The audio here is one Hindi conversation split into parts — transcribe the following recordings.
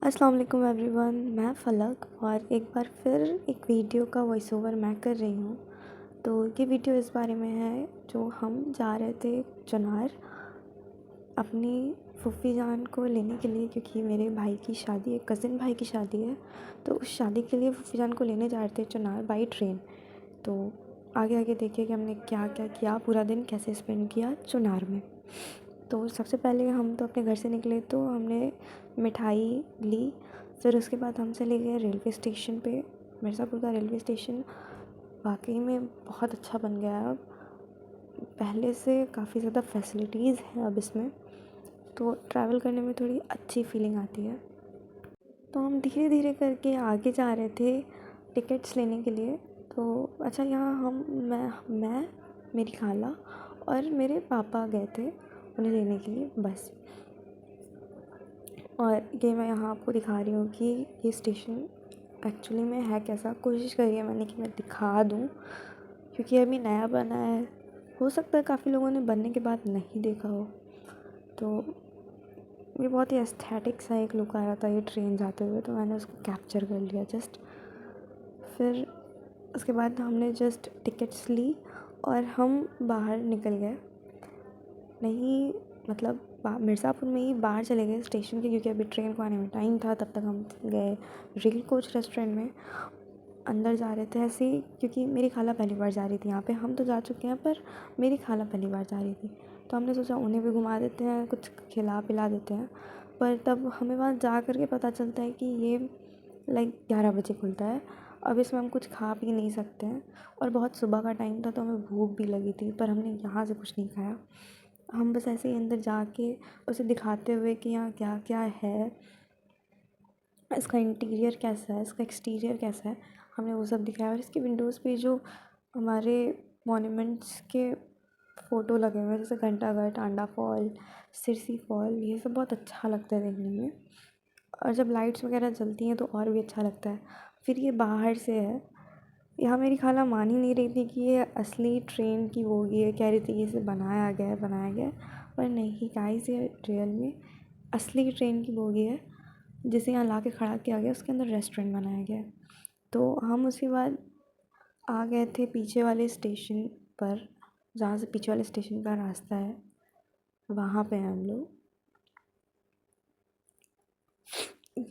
अस्सलाम वालेकुम एवरीवन, मैं फ़लक और एक बार फिर एक वीडियो का वॉइस ओवर मैं कर रही हूँ। तो ये वीडियो इस बारे में है जो हम जा रहे थे चुनार अपनी फूफी जान को लेने के लिए, क्योंकि मेरे भाई की शादी है, कज़िन भाई की शादी है। तो उस शादी के लिए फूफी जान को लेने जा रहे थे चुनार बाई ट्रेन। तो आगे आगे देखिए कि हमने क्या क्या किया, पूरा दिन कैसे स्पेंड किया चुनार में। तो सबसे पहले हम तो अपने घर से निकले तो हमने मिठाई ली। फिर उसके बाद हम चले गए रेलवे स्टेशन पे। मिर्ज़ापुर का रेलवे स्टेशन वाकई में बहुत अच्छा बन गया है अब, पहले से काफ़ी ज़्यादा फैसिलिटीज़ हैं अब इसमें, तो ट्रैवल करने में थोड़ी अच्छी फीलिंग आती है। तो हम धीरे धीरे करके आगे जा रहे थे टिकट्स लेने के लिए। तो अच्छा, यहाँ मैं मेरी खाला और मेरे पापा गए थे उन्हें लेने के लिए बस। और ये मैं यहाँ आपको दिखा रही हूँ कि ये स्टेशन एक्चुअली में है कैसा। कोशिश करी है मैंने कि मैं दिखा दूँ, क्योंकि अभी नया बना है, हो सकता है काफ़ी लोगों ने बनने के बाद नहीं देखा हो। तो ये बहुत ही एस्थेटिक सा एक लुक आ रहा था ये ट्रेन जाते हुए, तो मैंने उसको कैप्चर कर लिया जस्ट। फिर उसके बाद हमने जस्ट टिकट्स ली और हम बाहर निकल गए। नहीं मतलब मिर्ज़ापुर में ही बाहर चले गए स्टेशन के, क्योंकि अभी ट्रेन को आने में टाइम था। तब तक हम गए रेल कोच रेस्टोरेंट में, अंदर जा रहे थे ऐसे ही, क्योंकि मेरी खाला पहली बार जा रही थी यहाँ पे। हम तो जा चुके हैं पर मेरी खाला पहली बार जा रही थी, तो हमने सोचा उन्हें भी घुमा देते हैं, कुछ खिला पिला देते हैं। पर तब हमें वहाँ जा कर के पता चलता है कि ये 11 बजे खुलता है। अब इसमें हम कुछ खा पी नहीं सकते हैं, और बहुत सुबह का टाइम था तो हमें भूख भी लगी थी, पर हमने यहाँ से कुछ नहीं खाया। हम बस ऐसे ही अंदर जाके उसे दिखाते हुए कि यहाँ क्या क्या है, इसका इंटीरियर कैसा है, इसका एक्सटीरियर कैसा है, हमने वो सब दिखाया। और इसकी विंडोज़ पे जो हमारे मॉन्यूमेंट्स के फ़ोटो लगे हुए हैं, जैसे घंटाघर, टांडा फॉल, सिरसी फॉल, ये सब बहुत अच्छा लगता है देखने में। और जब लाइट्स वगैरह जलती हैं तो और भी अच्छा लगता है। फिर ये बाहर से है, यहाँ मेरी खाला मान ही नहीं रही थी कि ये असली ट्रेन की बोगी है। कह रही थी कि इसे बनाया गया है बनाया गया है, पर नहीं गाइस, ये रियल में असली ट्रेन की बोगी है जिसे यहाँ ला के खड़ा किया गया, उसके अंदर रेस्टोरेंट बनाया गया है। तो हम उसके बाद आ गए थे पीछे वाले स्टेशन पर, जहाँ से पीछे वाले स्टेशन का रास्ता है, वहाँ पे हैं हम लोग।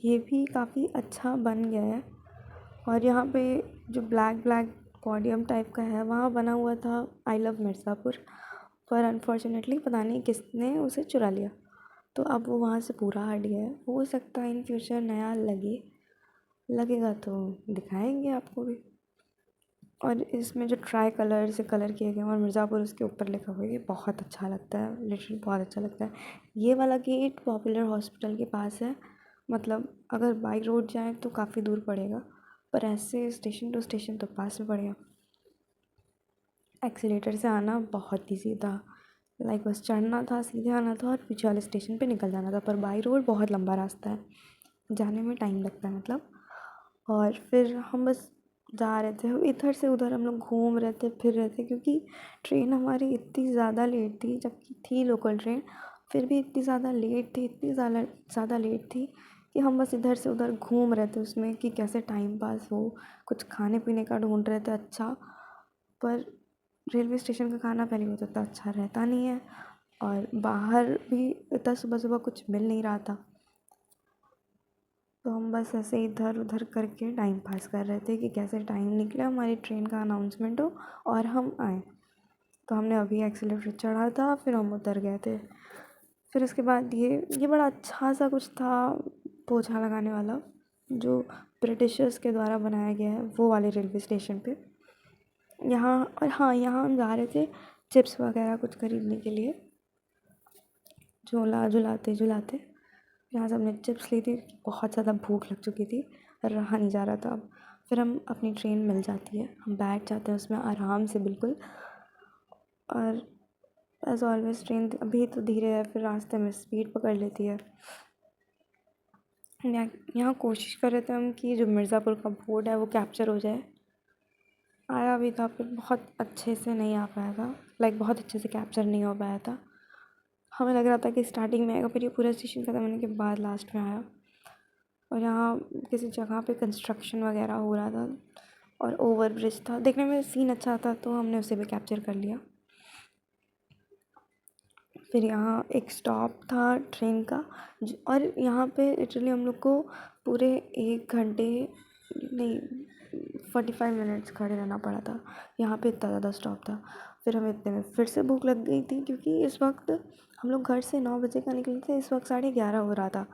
ये भी काफ़ी अच्छा बन गया है। और यहाँ पे जो ब्लैक ब्लैक पोडियम टाइप का है, वहाँ बना हुआ था आई लव मिर्ज़ापुर, पर अनफॉर्चुनेटली पता नहीं किसने उसे चुरा लिया, तो अब वो वहाँ से पूरा हट गया है। हो सकता है इन फ्यूचर नया लगेगा तो दिखाएंगे आपको भी। और इसमें जो ट्राई कलर से कलर किए गए हैं और मिर्ज़ापुर उसके ऊपर लिखा हुआ है, ये बहुत अच्छा लगता है, लिटरली बहुत अच्छा लगता है। ये वाला गेट पॉपुलर हॉस्पिटल के पास है, मतलब अगर बाई रोड जाएँ तो काफ़ी दूर पड़ेगा, पर ऐसे स्टेशन टू स्टेशन तो पास में पड़ेगा। एक्सीलेटर से आना बहुत ही सीधा, बस चढ़ना था, सीधे आना था और पीछे वाले स्टेशन पे निकल जाना था। पर बाई रोड बहुत लंबा रास्ता है, जाने में टाइम लगता है मतलब। और फिर हम बस जा रहे थे, इधर से उधर हम लोग घूम रहे थे, फिर रहे थे, क्योंकि ट्रेन हमारी इतनी ज़्यादा लेट थी, जबकि थी लोकल ट्रेन, फिर भी इतनी ज़्यादा लेट थी, इतनी ज़्यादा लेट थी कि हम बस इधर से उधर घूम रहे थे उसमें कि कैसे टाइम पास हो। कुछ खाने पीने का ढूंढ रहे थे अच्छा, पर रेलवे स्टेशन का खाना पहली बात इतना अच्छा रहता नहीं है, और बाहर भी इतना सुबह सुबह कुछ मिल नहीं रहा था। तो हम बस ऐसे इधर उधर करके टाइम पास कर रहे थे कि कैसे टाइम निकले, हमारी ट्रेन का अनाउंसमेंट हो और हम आएँ। तो हमने अभी एक्सीलेटर चढ़ा था, फिर हम उतर गए थे। फिर उसके बाद ये बड़ा अच्छा सा कुछ था, पोछा लगाने वाला, जो ब्रिटिशर्स के द्वारा बनाया गया है, वो वाले रेलवे स्टेशन पे यहाँ। और हाँ, यहाँ हम जा रहे थे चिप्स वगैरह कुछ खरीदने के लिए, झोला झुलाते झुलाते यहाँ से हमने चिप्स ली थी। बहुत ज़्यादा भूख लग चुकी थी, रहा नहीं जा रहा था अब। फिर हम अपनी ट्रेन मिल जाती है, हम बैठ जाते हैं उसमें आराम से बिल्कुल। और एज ऑलवेज ट्रेन अभी तो धीरे है, फिर रास्ते में स्पीड पकड़ लेती है। यहाँ कोशिश कर रहे थे हम कि जो मिर्ज़ापुर का बोर्ड है वो कैप्चर हो जाए, आया भी था, फिर बहुत अच्छे से नहीं आ पाया था, बहुत अच्छे से कैप्चर नहीं हो पाया था। हमें लग रहा था कि स्टार्टिंग में आएगा, फिर ये पूरा स्टेशन ख़त्म होने के बाद लास्ट में आया। और यहाँ किसी जगह पे कंस्ट्रक्शन वगैरह हो रहा था और ओवर ब्रिज था। देखने में सीन अच्छा था तो हमने उसे भी कैप्चर कर लिया। फिर यहाँ एक स्टॉप था ट्रेन का और यहाँ पे लिटरली हम लोग को पूरे 1 घंटे नहीं 45 मिनट्स खड़े रहना पड़ा था। यहाँ पे इतना ज़्यादा स्टॉप था। फिर हमें इतने में फिर से भूख लग गई थी क्योंकि इस वक्त हम लोग घर से 9 बजे का निकले थे, इस वक्त 11:30 हो रहा था।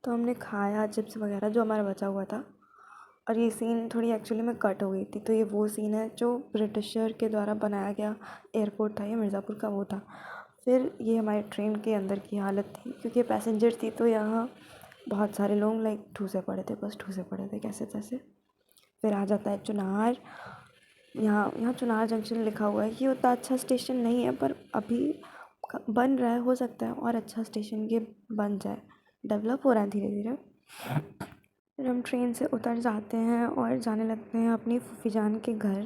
तो हमने खाया चिप्स वगैरह जो हमारा बचा हुआ था। और ये सीन थोड़ी एक्चुअली में कट हो गई थी, तो ये वो सीन है जो ब्रिटिशर के द्वारा बनाया गया एयरपोर्ट था, ये मिर्ज़ापुर का वो था। फिर ये हमारे ट्रेन के अंदर की हालत थी क्योंकि पैसेंजर थी तो यहाँ बहुत सारे लोग लाइक ठूसे पड़े थे, बस ठूसे पड़े थे कैसे तैसे। फिर आ जाता है चुनार। यहाँ चुनार जंक्शन लिखा हुआ है। ये उतना अच्छा स्टेशन नहीं है पर अभी बन रहा है, हो सकता है और अच्छा स्टेशन ये बन जाए, डेवलप हो रहा है धीरे धीरे। फिर हम ट्रेन से उतर जाते हैं और जाने लगते हैं अपनी फूफी जान के घर।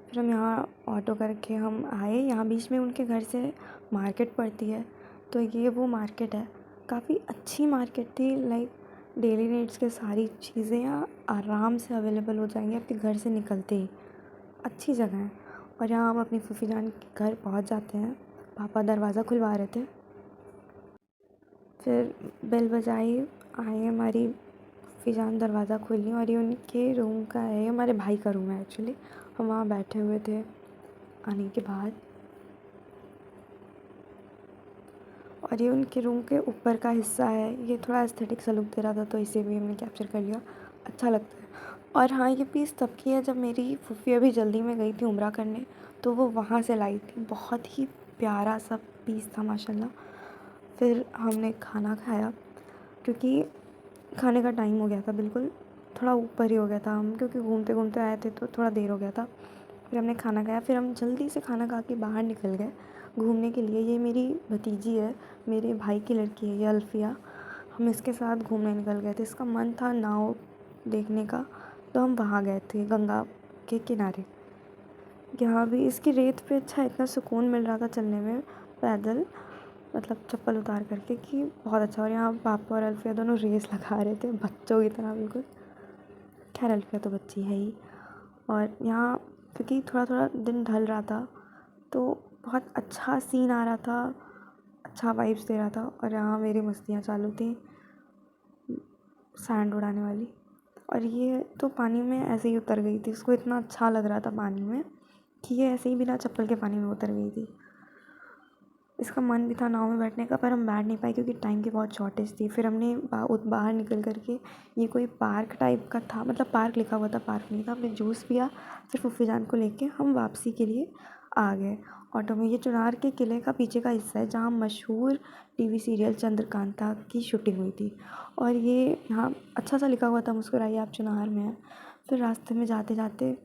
फिर हम यहाँ ऑटो करके हम आए। यहाँ बीच में उनके घर से मार्केट पड़ती है, तो ये वो मार्केट है। काफ़ी अच्छी मार्केट थी, लाइक डेली नीड्स के सारी चीज़ें यहाँ आराम से अवेलेबल हो जाएंगी आपके घर से निकलते ही। अच्छी जगह है। और यहाँ हम अपनी फूफी जान के घर पहुँच जाते हैं। पापा दरवाज़ा खुलवा रहे थे। फिर बेल बजाई, आए हमारी फूफी जान, दरवाज़ा खोली और ये उनके रूम का है, हमारे भाई का रूम है एक्चुअली। हम वहाँ बैठे हुए थे आने के बाद और ये उनके रूम के ऊपर का हिस्सा है। ये थोड़ा एस्थेटिक सा लुक दे रहा था तो इसे भी हमने कैप्चर कर लिया, अच्छा लगता है। और हाँ, ये पीस तब की है जब मेरी फूफी अभी जल्दी में गई थी उम्रा करने, तो वो वहाँ से लाई थी। बहुत ही प्यारा सा पीस था माशाल्लाह। फिर हमने खाना खाया क्योंकि खाने का टाइम हो गया था, बिल्कुल थोड़ा ऊपर ही हो गया था हम, क्योंकि घूमते घूमते आए थे तो थोड़ा देर हो गया था। फिर हमने खाना खाया, फिर हम जल्दी से खाना खा के बाहर निकल गए घूमने के लिए। ये मेरी भतीजी है, मेरे भाई की लड़की है ये अल्फ़िया। हम इसके साथ घूमने निकल गए थे। इसका मन था नाव देखने का, तो हम वहाँ गए थे गंगा के किनारे। यहाँ भी इसकी रेत पे अच्छा इतना सुकून मिल रहा था चलने में पैदल, मतलब चप्पल उतार करके, कि बहुत अच्छा। और यहाँ पापा और अल्फ़िया दोनों रेस लगा रहे थे बच्चों की तरह बिल्कुल। खैर अल्फ़िया तो बच्ची है ही। और यहाँ क्योंकि थोड़ा थोड़ा दिन ढल रहा था तो बहुत अच्छा सीन आ रहा था, अच्छा वाइब्स दे रहा था। और यहाँ मेरी मस्तियाँ चालू थी सैंड उड़ाने वाली। और ये तो पानी में ऐसे ही उतर गई थी, उसको इतना अच्छा लग रहा था पानी में कि ये ऐसे ही बिना चप्पल के पानी में उतर गई थी। इसका मन भी था नाव में बैठने का पर हम बैठ नहीं पाए क्योंकि टाइम की बहुत शॉर्टेज थी। फिर हमने बाहर निकल कर के, ये कोई पार्क टाइप का था, मतलब पार्क लिखा हुआ था, पार्क नहीं था। हमने जूस पिया, फिर फूफी जान को लेके हम वापसी के लिए आ गए ऑटो में। ये चुनार के किले का पीछे का हिस्सा है जहाँ मशहूर टीवी सीरियल चंद्रकांता की शूटिंग हुई थी। और ये यहाँ अच्छा सा लिखा हुआ था, मुस्कुराइए आप चुनार में है। फिर रास्ते में जाते जाते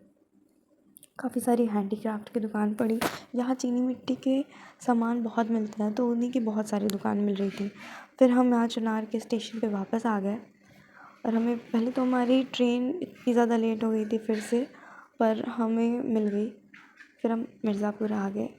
काफ़ी सारी हैंडीक्राफ्ट की दुकान पड़ी। यहाँ चीनी मिट्टी के सामान बहुत मिलते हैं तो उन्हीं की बहुत सारी दुकान मिल रही थी। फिर हम यहाँ चुनार के स्टेशन पे वापस आ गए और हमें पहले तो हमारी ट्रेन इतनी ज़्यादा लेट हो गई थी फिर से, पर हमें मिल गई। फिर हम मिर्ज़ापुर आ गए।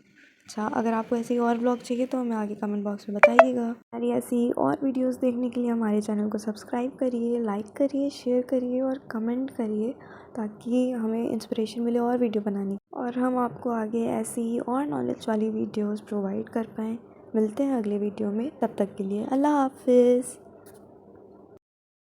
अच्छा, अगर आपको ऐसे ही और व्लॉग चाहिए तो हमें आगे कमेंट बॉक्स में बताइएगा। हमारी ऐसी ही और वीडियोस देखने के लिए हमारे चैनल को सब्सक्राइब करिए, लाइक करिए, शेयर करिए और कमेंट करिए ताकि हमें इंस्पिरेशन मिले और वीडियो बनाने, और हम आपको आगे ऐसी ही और नॉलेज वाली वीडियोस प्रोवाइड कर पाएँ। मिलते हैं अगले वीडियो में, तब तक के लिए अल्लाह हाफिज़।